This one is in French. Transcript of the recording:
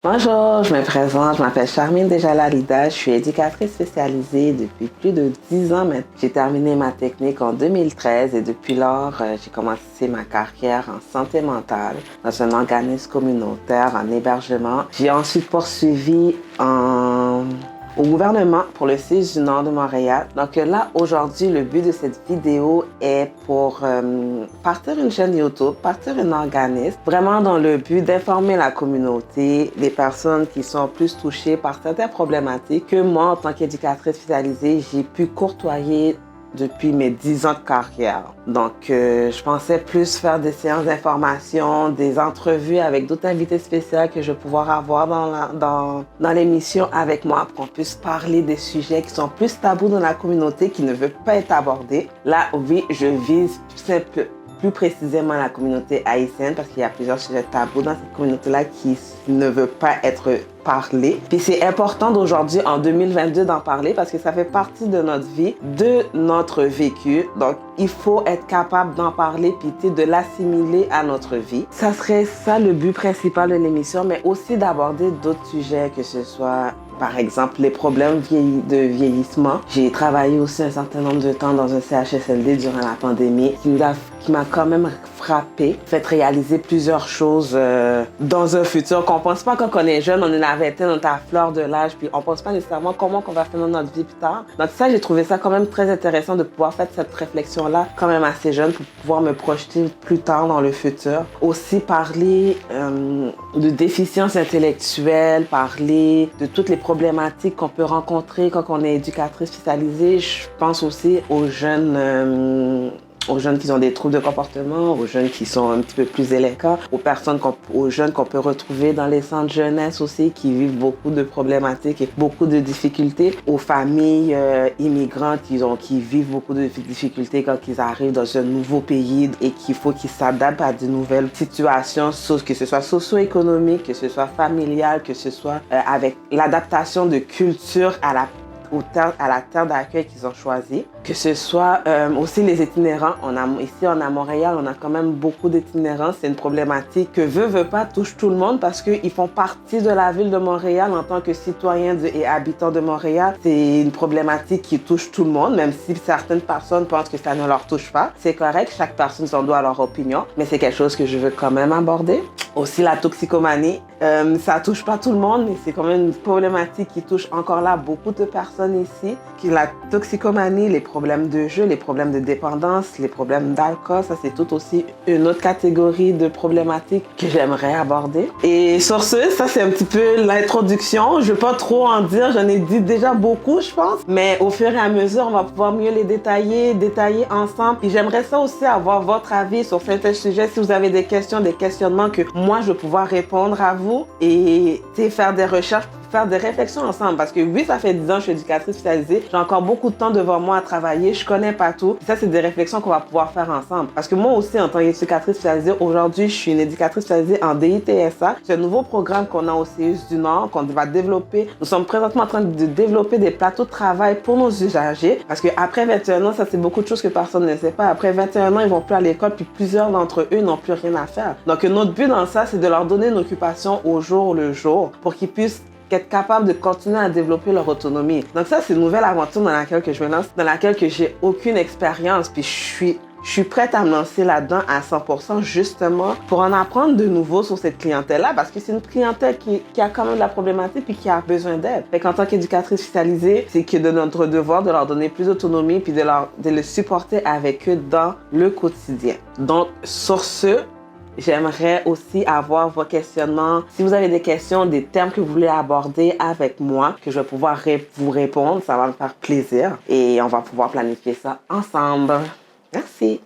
Bonjour, je me présente, je m'appelle Charmine Desjala-Lida, je suis éducatrice spécialisée depuis plus de 10 ans maintenant. J'ai terminé ma technique en 2013 et depuis lors, j'ai commencé ma carrière en santé mentale dans un organisme communautaire en hébergement. J'ai ensuite poursuivi au gouvernement pour le CIUS du Nord de Montréal. Donc là, aujourd'hui, le but de cette vidéo est pour partir une chaîne YouTube, partir un organisme, vraiment dans le but d'informer la communauté, les personnes qui sont plus touchées par certaines problématiques que moi, en tant qu'éducatrice spécialisée, j'ai pu courtoyer depuis mes 10 ans de carrière. Donc, je pensais plus faire des séances d'information, des entrevues avec d'autres invités spéciaux que je vais pouvoir avoir dans l'émission avec moi pour qu'on puisse parler des sujets qui sont plus tabous dans la communauté, qui ne veulent pas être abordés. Là, oui, je vise plus précisément la communauté haïtienne parce qu'il y a plusieurs sujets tabous dans cette communauté-là qui ne veulent pas être parlés. Puis c'est important d'aujourd'hui, en 2022, d'en parler parce que ça fait partie de notre vie, de notre vécu. Donc, il faut être capable d'en parler puis de l'assimiler à notre vie. Ça serait ça le but principal de l'émission, mais aussi d'aborder d'autres sujets, que ce soit par exemple, les problèmes de vieillissement. J'ai travaillé aussi un certain nombre de temps dans un CHSLD durant la pandémie qui m'a quand même frappée, fait réaliser plusieurs choses dans un futur qu'on pense pas quand on est jeune, on est la vingtaine, on est à la fleur de l'âge, puis on pense pas nécessairement comment on va faire dans notre vie plus tard. Donc ça, j'ai trouvé ça quand même très intéressant de pouvoir faire cette réflexion-là quand même assez jeune pour pouvoir me projeter plus tard dans le futur. Aussi parler de déficience intellectuelle, parler de toutes les problématiques qu'on peut rencontrer quand on est éducatrice spécialisée. Je pense aussi aux jeunes qui ont des troubles de comportement, aux jeunes qui sont un petit peu plus délinquants, aux jeunes qu'on peut retrouver dans les centres jeunesse aussi, qui vivent beaucoup de problématiques et beaucoup de difficultés, aux familles immigrantes qui vivent beaucoup de difficultés quand ils arrivent dans un nouveau pays et qu'il faut qu'ils s'adaptent à de nouvelles situations, que ce soit socio-économiques, que ce soit familiales, que ce soit avec l'adaptation de culture à la terre d'accueil qu'ils ont choisi, que ce soit aussi les itinérants. Ici, à Montréal, on a quand même beaucoup d'itinérants. C'est une problématique que veut pas touche tout le monde parce qu'ils font partie de la ville de Montréal en tant que citoyens et habitants de Montréal. C'est une problématique qui touche tout le monde, même si certaines personnes pensent que ça ne leur touche pas. C'est correct, chaque personne s'en doit à leur opinion, mais c'est quelque chose que je veux quand même aborder. Aussi la toxicomanie. Ça touche pas tout le monde, mais c'est quand même une problématique qui touche encore là beaucoup de personnes ici. La toxicomanie, les problèmes de jeu, les problèmes de dépendance, les problèmes d'alcool, ça c'est tout aussi une autre catégorie de problématiques que j'aimerais aborder. Et sur ce, ça c'est un petit peu l'introduction. Je vais pas trop en dire, j'en ai dit déjà beaucoup je pense, mais au fur et à mesure, on va pouvoir mieux les détailler ensemble. Et j'aimerais ça aussi avoir votre avis sur certains sujets. Si vous avez des questions, des questionnements que moi je vais pouvoir répondre à vous et faire des recherches, faire des réflexions ensemble. Parce que oui, ça fait 10 ans que je suis éducatrice spécialisée. J'ai encore beaucoup de temps devant moi à travailler. Je connais pas tout. Et ça, c'est des réflexions qu'on va pouvoir faire ensemble. Parce que moi aussi, en tant qu'éducatrice spécialisée, aujourd'hui, je suis une éducatrice spécialisée en DITSA. C'est un nouveau programme qu'on a au CIUS du Nord, qu'on va développer. Nous sommes présentement en train de développer des plateaux de travail pour nos usagers. Parce qu'après 21 ans, ça, c'est beaucoup de choses que personne ne sait pas. Après 21 ans, ils vont plus à l'école, puis plusieurs d'entre eux n'ont plus rien à faire. Donc, notre but dans ça, c'est de leur donner une occupation au jour le jour pour qu'ils puissent être capables de continuer à développer leur autonomie. Donc ça, c'est une nouvelle aventure dans laquelle que je me lance, dans laquelle que j'ai aucune expérience, puis je suis prête à me lancer là-dedans à 100% justement pour en apprendre de nouveau sur cette clientèle-là parce que c'est une clientèle qui a quand même de la problématique puis qui a besoin d'aide. Fait qu'en tant qu'éducatrice spécialisée, c'est que de notre devoir de leur donner plus d'autonomie puis de les supporter avec eux dans le quotidien. Donc, sur ce, j'aimerais aussi avoir vos questionnements. Si vous avez des questions, des termes que vous voulez aborder avec moi, que je vais pouvoir vous répondre, ça va me faire plaisir et on va pouvoir planifier ça ensemble. Merci.